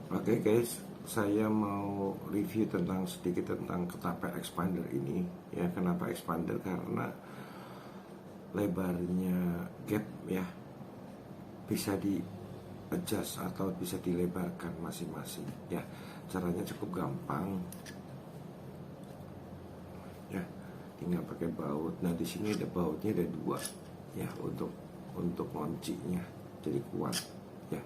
Oke guys, saya mau review sedikit tentang ketapel expander ini. Ya, kenapa expander? Karena lebarnya gap ya bisa di adjust atau bisa dilebarkan masing-masing. Ya, caranya cukup gampang. Ya, tinggal pakai baut. Nah, di sini ada bautnya, ada dua. Ya, untuk kuncinya jadi kuat. Ya,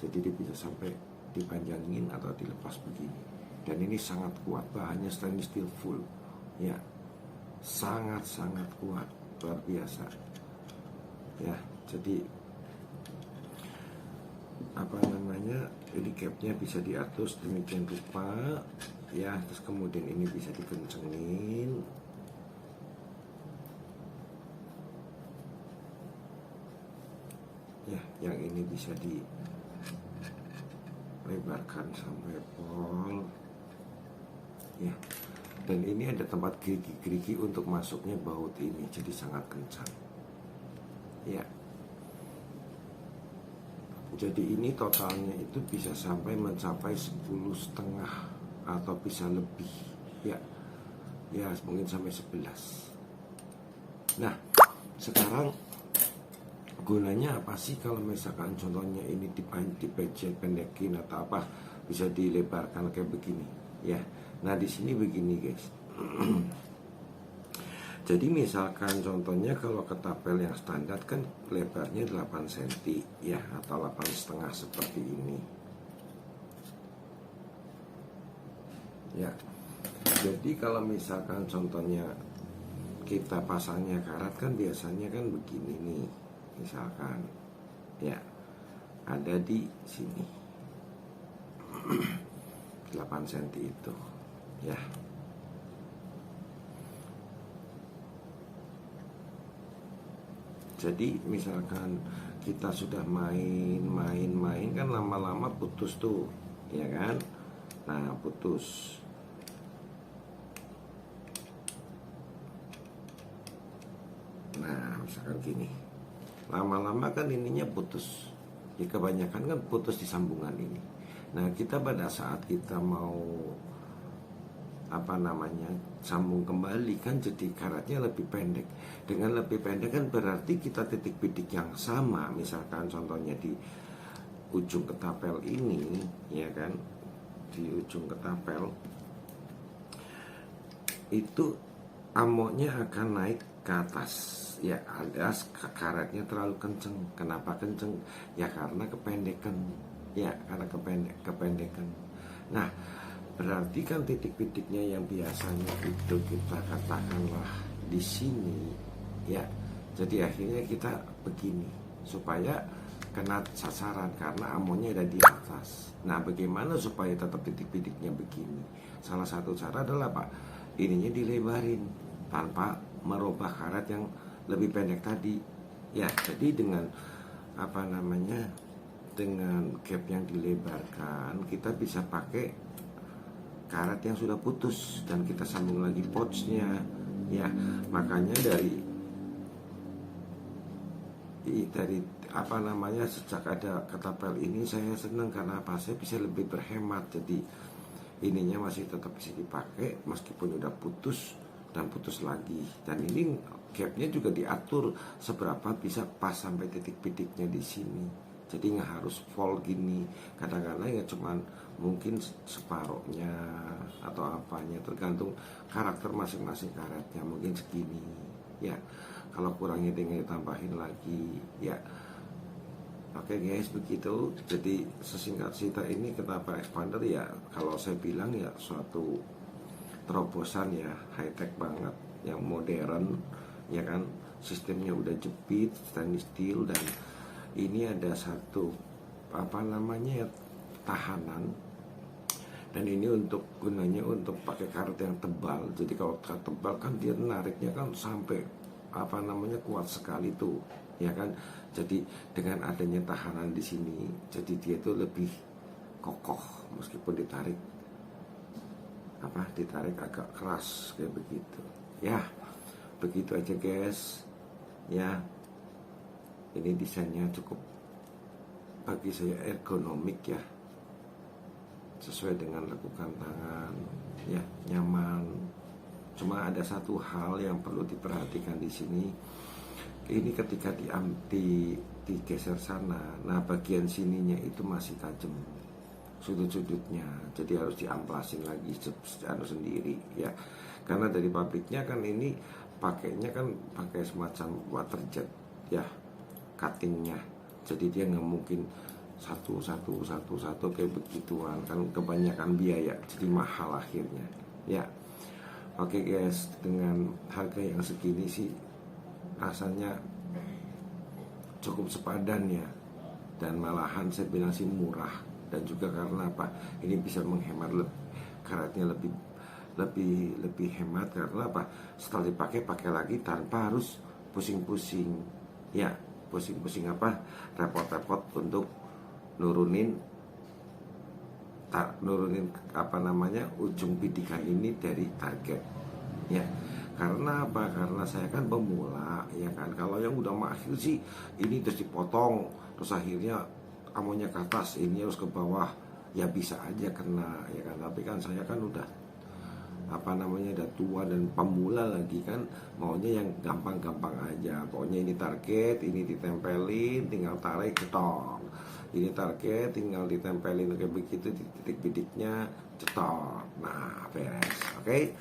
jadi dia bisa sampai dipanjangin atau dilepas begini. Dan ini sangat kuat, bahannya stainless steel full. Ya, sangat kuat, luar biasa. Ya, jadi ini capnya bisa diatur sedemikian rupa. Ya, terus kemudian ini bisa dikencengin. Ya, yang ini bisa dilebarkan sampai pol. Ya, dan ini ada tempat gerigi-gerigi untuk masuknya baut ini, jadi sangat kencang. Ya, jadi ini totalnya itu bisa sampai mencapai 10,5 atau bisa lebih. Ya, mungkin sampai 11. Nah, sekarang gunanya apa sih kalau misalkan contohnya ini dipendekin atau apa, bisa dilebarkan kayak begini ya. Nah, di sini begini guys. Jadi misalkan contohnya kalau ketapel yang standar kan lebarnya 8 cm ya, atau 8,5 seperti ini. Ya. Jadi kalau misalkan contohnya kita pasangnya karat kan biasanya kan begini nih. Misalkan ya ada di sini 8 cm itu ya. Jadi misalkan kita sudah main kan lama-lama putus tuh, ya kan? Nah, putus. Nah, misalkan gini. Lama-lama kan ininya putus. Ya, kebanyakan kan putus di sambungan ini. Nah, kita pada saat kita mau sambung kembali kan jadi karatnya lebih pendek. Dengan lebih pendek kan berarti kita titik bidik yang sama. Misalkan contohnya di ujung ketapel ini, ya kan, di ujung ketapel itu amoknya akan naik ke atas. Ya, alias karetnya terlalu kenceng. Kenapa kenceng? Ya karena kependekan. Ya, karena kependekan. Nah, berarti kan titik-titiknya yang biasanya itu kita katakanlah di sini ya. Jadi akhirnya kita begini supaya kena sasaran karena amonnya ada di atas. Nah, bagaimana supaya tetap titik-titiknya begini? Salah satu cara adalah ininya dilebarin tanpa merubah karat yang lebih pendek tadi. Ya, jadi dengan dengan gap yang dilebarkan kita bisa pakai karat yang sudah putus dan kita sambung lagi pouchnya ya. Makanya dari sejak ada ketapel ini saya senang karena saya bisa lebih berhemat. Jadi ininya masih tetap bisa dipakai meskipun udah putus dan putus lagi. Dan ini gapnya juga diatur seberapa bisa pas sampai titik bitiknya di sini. Jadi nggak harus full gini. Kadang-kadang ya cuman mungkin separohnya atau apanya, tergantung karakter masing-masing karetnya, mungkin segini ya. Kalau kurangnya tinggal ditambahin lagi ya. Oke guys, begitu. Jadi sesingkat cerita ini ketapel expander ya, kalau saya bilang ya suatu terobosan ya, high tech banget, yang modern ya kan. Sistemnya udah jepit stainless steel dan ini ada satu tahanan. Dan ini gunanya untuk pakai karet yang tebal. Jadi kalau karet tebal kan dia nariknya kan sampai kuat sekali tuh, ya kan. Jadi dengan adanya tahanan di sini, jadi dia itu lebih kokoh meskipun ditarik agak keras kayak begitu. Ya, begitu aja guys. Ya, ini desainnya cukup bagi saya ergonomik ya. sesuai dengan lekukan tangan, ya nyaman. Cuma ada satu hal yang perlu diperhatikan di sini. Ini ketika digeser sana, nah bagian sininya itu masih tajam sudut-sudutnya, jadi harus diamplasin lagi sendiri ya. Karena dari pabriknya kan ini pakainya kan pakai semacam waterjet ya, cuttingnya. Jadi dia nggak mungkin satu kayak begituan kan, kebanyakan biaya, jadi mahal akhirnya ya. Oke guys, dengan harga yang segini sih rasanya cukup sepadan ya, dan malahan saya bilang sih murah. Dan juga karena apa, ini bisa menghemat karetnya lebih hemat, karena apa, setelah pakai lagi tanpa harus pusing-pusing ya, pusing-pusing apa, repot-repot untuk nurunin apa namanya, ujung bidikan ini dari target ya. Karena apa? Karena saya kan pemula ya kan. Kalau yang udah mahir sih ini terus dipotong, terus akhirnya kamunya ke atas, ini harus ke bawah, ya bisa aja kena ya kan. Tapi kan saya kan udah apa namanya, udah tua dan pemula lagi kan, maunya yang gampang-gampang aja. Pokoknya ini target, ini ditempelin, tinggal tarik, cetok. Ini target, tinggal ditempelin kayak begitu di titik bidiknya, cetok. Nah, beres. Oke.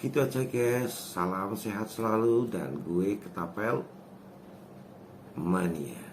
Gitu aja guys. Salam sehat selalu, dan gue Ketapel Mania.